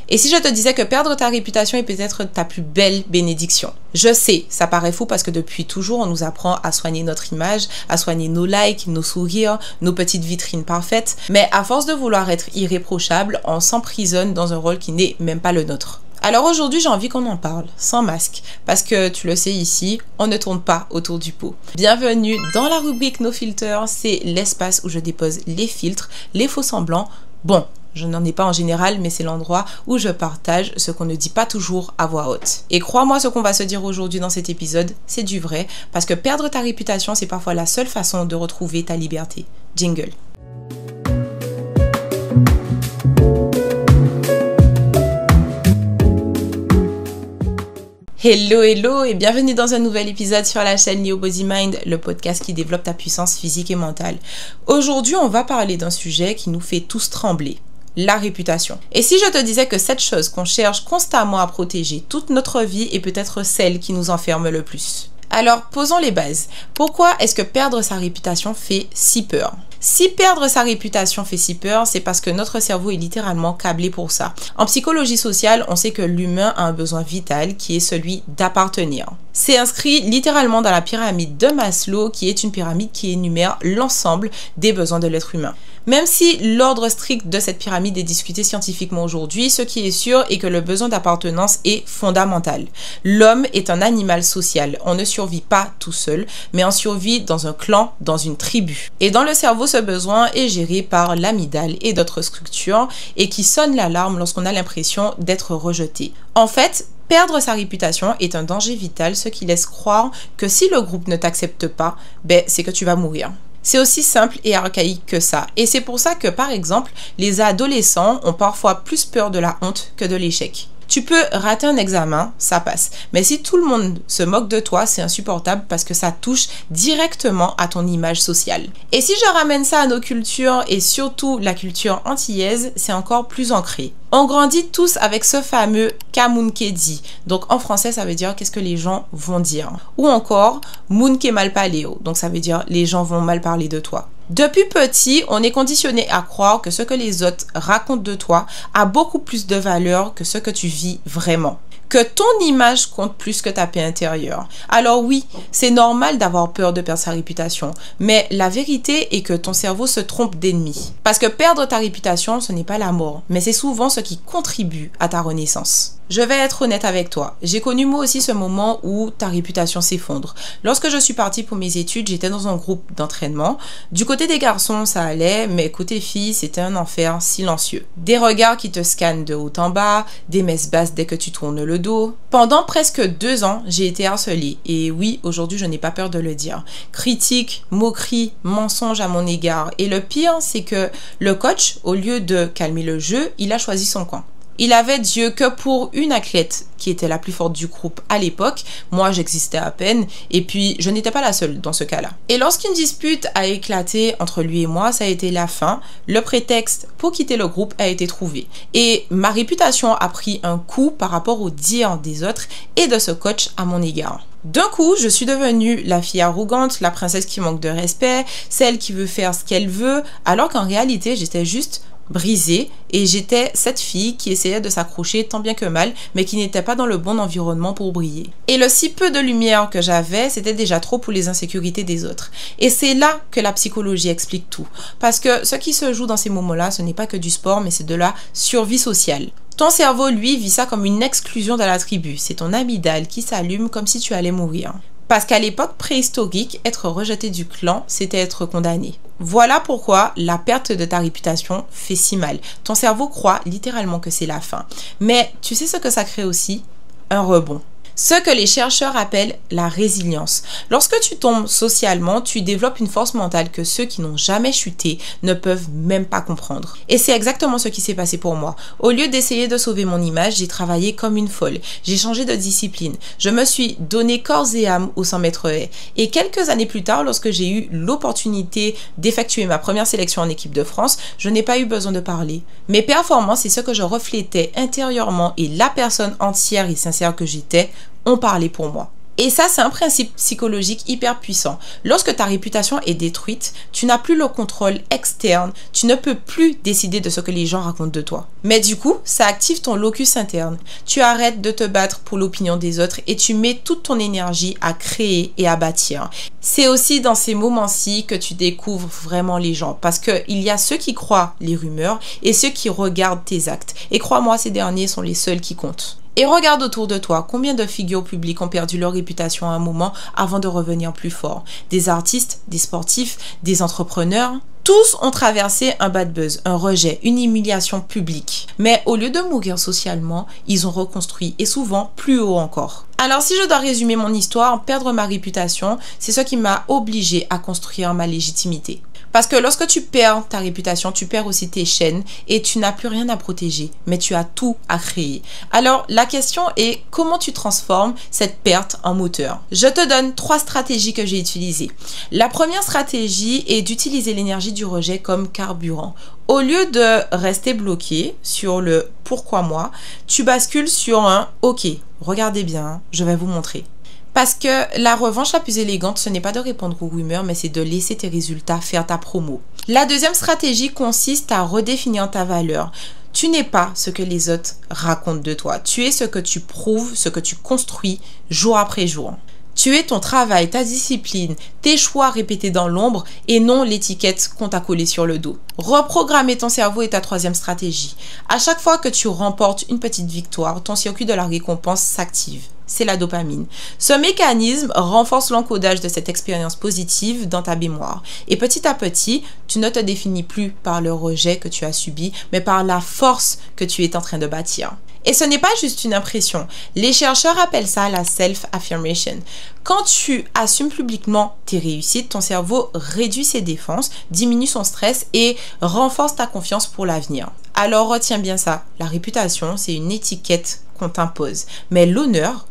Et si je te disais que perdre ta réputation est peut-être ta plus belle bénédiction? Je sais, ça paraît fou parce que depuis toujours, on nous apprend à soigner notre image, à soigner nos likes, nos sourires, nos petites vitrines parfaites. Mais à force de vouloir être irréprochable, on s'emprisonne dans un rôle qui n'est même pas le nôtre. Alors aujourd'hui, j'ai envie qu'on en parle, sans masque, parce que tu le sais ici, on ne tourne pas autour du pot. Bienvenue dans la rubrique No Filter, c'est l'espace où je dépose les filtres, les faux semblants. Bon, je n'en ai pas en général, mais c'est l'endroit où je partage ce qu'on ne dit pas toujours à voix haute. Et crois-moi, ce qu'on va se dire aujourd'hui dans cet épisode, c'est du vrai, parce que perdre ta réputation, c'est parfois la seule façon de retrouver ta liberté. Jingle. Hello et bienvenue dans un nouvel épisode sur la chaîne Neo Body Mind, le podcast qui développe ta puissance physique et mentale. Aujourd'hui, on va parler d'un sujet qui nous fait tous trembler, la réputation. Et si je te disais que cette chose qu'on cherche constamment à protéger toute notre vie est peut-être celle qui nous enferme le plus? Alors, posons les bases. Pourquoi est-ce que perdre sa réputation fait si peur? Si perdre sa réputation fait si peur, c'est parce que notre cerveau est littéralement câblé pour ça. En psychologie sociale, on sait que l'humain a un besoin vital qui est celui d'appartenir. C'est inscrit littéralement dans la pyramide de Maslow, qui est une pyramide qui énumère l'ensemble des besoins de l'être humain. Même si l'ordre strict de cette pyramide est discuté scientifiquement aujourd'hui, ce qui est sûr est que le besoin d'appartenance est fondamental. L'homme est un animal social. On ne survit pas tout seul, mais on survit dans un clan, dans une tribu. Et dans le cerveau, ce besoin est géré par l'amygdale et d'autres structures et qui sonne l'alarme lorsqu'on a l'impression d'être rejeté. En fait, perdre sa réputation est un danger vital, ce qui laisse croire que si le groupe ne t'accepte pas, c'est que tu vas mourir. C'est aussi simple et archaïque que ça. Et c'est pour ça que, par exemple, les adolescents ont parfois plus peur de la honte que de l'échec. Tu peux rater un examen, ça passe. Mais si tout le monde se moque de toi, c'est insupportable parce que ça touche directement à ton image sociale. Et si je ramène ça à nos cultures et surtout la culture antillaise, c'est encore plus ancré. On grandit tous avec ce fameux Kamunkedi. Donc en français, ça veut dire qu'est-ce que les gens vont dire. Ou encore Munke malpaleo. Donc ça veut dire les gens vont mal parler de toi. Depuis petit, on est conditionné à croire que ce que les autres racontent de toi a beaucoup plus de valeur que ce que tu vis vraiment. Que ton image compte plus que ta paix intérieure. Alors oui, c'est normal d'avoir peur de perdre sa réputation, mais la vérité est que ton cerveau se trompe d'ennemi. Parce que perdre ta réputation, ce n'est pas la mort, mais c'est souvent ce qui contribue à ta renaissance. Je vais être honnête avec toi. J'ai connu moi aussi ce moment où ta réputation s'effondre. Lorsque je suis partie pour mes études, j'étais dans un groupe d'entraînement. Du côté des garçons, ça allait, mais côté filles, c'était un enfer silencieux. Des regards qui te scannent de haut en bas, des messes basses dès que tu tournes le dos. Pendant presque 2 ans, j'ai été harcelée. Et oui, aujourd'hui, je n'ai pas peur de le dire. Critiques, moqueries, mensonges à mon égard. Et le pire, c'est que le coach, au lieu de calmer le jeu, il a choisi son camp. Il avait Dieu que pour une athlète qui était la plus forte du groupe à l'époque. Moi, j'existais à peine et puis je n'étais pas la seule dans ce cas-là. Et lorsqu'une dispute a éclaté entre lui et moi, ça a été la fin. Le prétexte pour quitter le groupe a été trouvé. Et ma réputation a pris un coup par rapport aux dires des autres et de ce coach à mon égard. D'un coup, je suis devenue la fille arrogante, la princesse qui manque de respect, celle qui veut faire ce qu'elle veut, alors qu'en réalité, j'étais juste brisée et j'étais cette fille qui essayait de s'accrocher tant bien que mal mais qui n'était pas dans le bon environnement pour briller. Et le si peu de lumière que j'avais, c'était déjà trop pour les insécurités des autres. Et c'est là que la psychologie explique tout. Parce que ce qui se joue dans ces moments-là, ce n'est pas que du sport mais c'est de la survie sociale. Ton cerveau, lui, vit ça comme une exclusion de la tribu. C'est ton amygdale qui s'allume comme si tu allais mourir. Parce qu'à l'époque préhistorique, être rejeté du clan, c'était être condamné. Voilà pourquoi la perte de ta réputation fait si mal. Ton cerveau croit littéralement que c'est la fin. Mais tu sais ce que ça crée aussi? Un rebond. Ce que les chercheurs appellent la résilience. Lorsque tu tombes socialement, tu développes une force mentale que ceux qui n'ont jamais chuté ne peuvent même pas comprendre. Et c'est exactement ce qui s'est passé pour moi. Au lieu d'essayer de sauver mon image, j'ai travaillé comme une folle. J'ai changé de discipline. Je me suis donné corps et âme au 100 mètres haies. Et quelques années plus tard, lorsque j'ai eu l'opportunité d'effectuer ma première sélection en équipe de France, je n'ai pas eu besoin de parler. Mes performances et ce que je reflétais intérieurement et la personne entière et sincère que j'étais ont parlé pour moi. Et ça, c'est un principe psychologique hyper puissant. Lorsque ta réputation est détruite, tu n'as plus le contrôle externe, tu ne peux plus décider de ce que les gens racontent de toi. Mais du coup, ça active ton locus interne. Tu arrêtes de te battre pour l'opinion des autres et tu mets toute ton énergie à créer et à bâtir. C'est aussi dans ces moments-ci que tu découvres vraiment les gens, parce qu'il y a ceux qui croient les rumeurs et ceux qui regardent tes actes. Et crois-moi, ces derniers sont les seuls qui comptent. Et regarde autour de toi, combien de figures publiques ont perdu leur réputation à un moment avant de revenir plus fort. Des artistes, des sportifs, des entrepreneurs. Tous ont traversé un bad buzz, un rejet, une humiliation publique. Mais au lieu de mourir socialement, ils ont reconstruit et souvent plus haut encore. Alors si je dois résumer mon histoire, perdre ma réputation, c'est ce qui m'a obligée à construire ma légitimité. Parce que lorsque tu perds ta réputation, tu perds aussi tes chaînes et tu n'as plus rien à protéger, mais tu as tout à créer. Alors la question est comment tu transformes cette perte en moteur. Je te donne 3 stratégies que j'ai utilisées. La première stratégie est d'utiliser l'énergie du rejet comme carburant. Au lieu de rester bloqué sur le « pourquoi moi ?», tu bascules sur un « ok, regardez bien, je vais vous montrer ». Parce que la revanche la plus élégante, ce n'est pas de répondre aux rumeurs, mais c'est de laisser tes résultats faire ta promo. La deuxième stratégie consiste à redéfinir ta valeur. Tu n'es pas ce que les autres racontent de toi. Tu es ce que tu prouves, ce que tu construis jour après jour. Tu es ton travail, ta discipline, tes choix répétés dans l'ombre et non l'étiquette qu'on t'a collée sur le dos. Reprogrammer ton cerveau est ta troisième stratégie. À chaque fois que tu remportes une petite victoire, ton circuit de la récompense s'active. C'est la dopamine. Ce mécanisme renforce l'encodage de cette expérience positive dans ta mémoire. Et petit à petit, tu ne te définis plus par le rejet que tu as subi, mais par la force que tu es en train de bâtir. Et ce n'est pas juste une impression. Les chercheurs appellent ça la self-affirmation. Quand tu assumes publiquement tes réussites, ton cerveau réduit ses défenses, diminue son stress et renforce ta confiance pour l'avenir. Alors retiens bien ça. La réputation, c'est une étiquette qu'on t'impose. Mais l'honneur,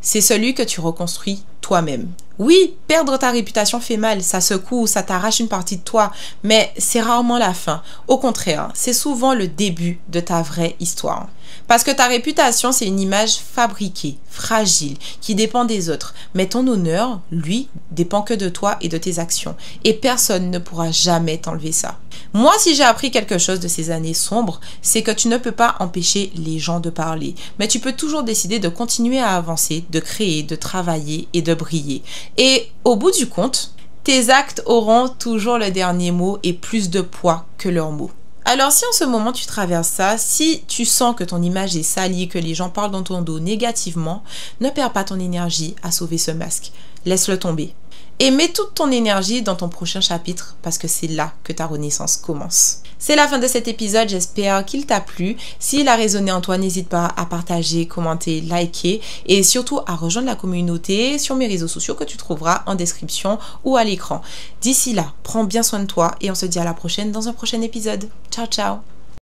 c'est celui que tu reconstruis toi-même. Oui, perdre ta réputation fait mal, ça secoue, ça t'arrache une partie de toi, mais c'est rarement la fin. Au contraire, c'est souvent le début de ta vraie histoire. Parce que ta réputation, c'est une image fabriquée, fragile, qui dépend des autres. Mais ton honneur, lui, dépend que de toi et de tes actions. Et personne ne pourra jamais t'enlever ça. Moi, si j'ai appris quelque chose de ces années sombres, c'est que tu ne peux pas empêcher les gens de parler. Mais tu peux toujours décider de continuer à avancer, de créer, de travailler et de briller. Et au bout du compte, tes actes auront toujours le dernier mot et plus de poids que leurs mots. Alors si en ce moment tu traverses ça, si tu sens que ton image est salie, que les gens parlent dans ton dos négativement, ne perds pas ton énergie à sauver ce masque. Laisse-le tomber. Et mets toute ton énergie dans ton prochain chapitre parce que c'est là que ta renaissance commence. C'est la fin de cet épisode, j'espère qu'il t'a plu. S'il a résonné en toi, n'hésite pas à partager, commenter, liker et surtout à rejoindre la communauté sur mes réseaux sociaux que tu trouveras en description ou à l'écran. D'ici là, prends bien soin de toi et on se dit à la prochaine dans un prochain épisode. Ciao, ciao!